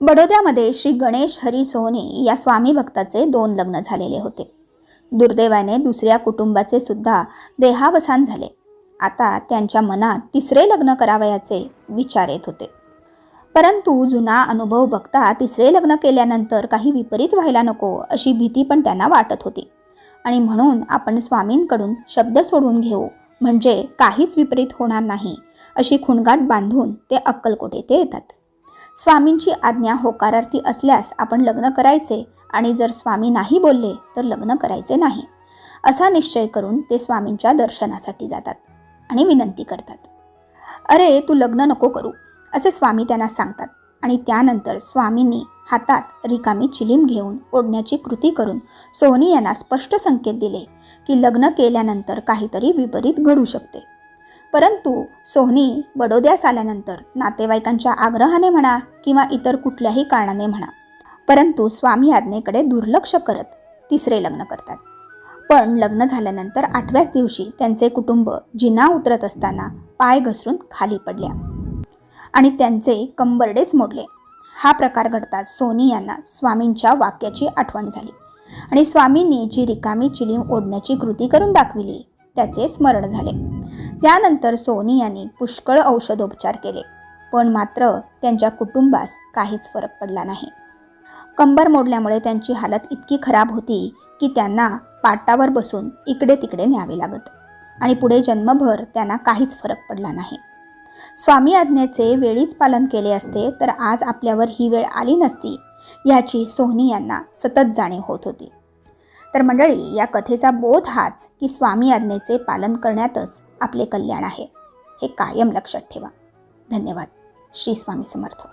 बडोद्यामध्ये श्री गणेश हरी सोहनी या स्वामी भक्ताचे 2 लग्न झालेले होते. दुर्दैवाने दुसऱ्या कुटुंबाचे सुद्धा देहावसान झाले. आता त्यांच्या मनात 3रे लग्न करावयाचे विचार येत होते. परंतु जुना अनुभव बघता 3रे लग्न केल्यानंतर काही विपरीत व्हायला नको अशी भीती पण त्यांना वाटत होती. आणि म्हणून आपण स्वामींकडून शब्द सोडून घेऊ, म्हणजे काहीच विपरीत होणार नाही अशी खुणगाठ बांधून ते अक्कलकोट येथे येतात. स्वामींची आज्ञा होकारार्थी असल्यास आपण लग्न करायचे आणि जर स्वामी नाही बोलले तर लग्न करायचे नाही असा निश्चय करून ते स्वामींच्या दर्शनासाठी जातात आणि विनंती करतात. अरे तू लग्न नको करू असे स्वामी त्यांना सांगतात. आणि त्यानंतर स्वामींनी हातात रिकामी चिलीम घेऊन ओढण्याची कृती करून सोहनी यांना स्पष्ट संकेत दिले की लग्न केल्यानंतर काहीतरी विपरीत घडू शकते. परंतु सोहनी बडोद्यास आल्यानंतर नातेवाईकांच्या आग्रहाने म्हणा किंवा इतर कुठल्याही कारणाने म्हणा, परंतु स्वामी आज्ञेकडे दुर्लक्ष करत 3रे लग्न करतात. पण लग्न झाल्यानंतर 8व्याच दिवशी त्यांचे कुटुंब जिना उतरत असताना पाय घसरून खाली पडल्या आणि त्यांचे कंबरडेच मोडले. हा प्रकार घडताच सोहनी यांना स्वामींच्या वाक्याची आठवण झाली आणि स्वामींनी जी रिकामी चिलीम ओढण्याची कृती करून दाखविली त्याचे स्मरण झाले. त्यानंतर सोहनी यांनी पुष्कळ औषधोपचार केले, पण मात्र त्यांच्या कुटुंबास काहीच फरक पडला नाही. कंबर मोडल्यामुळे त्यांची हालत इतकी खराब होती की त्यांना पाटावर बसून इकडे तिकडे न्यावे लागत आणि पुढे जन्मभर त्यांना काहीच फरक पडला नाही. स्वामी आज्ञेचे वेळीच पालन केले असते तर आज आपल्यावर ही वेळ आली नसती याची सोहनी यांना सतत जाणीव होत होती. तर मंडळी, या कथेचा बोध हाच की स्वामी आज्ञेचे पालन करण्यातच आपले कल्याण आहे, हे कायम लक्षात ठेवा. धन्यवाद. श्री स्वामी समर्थ.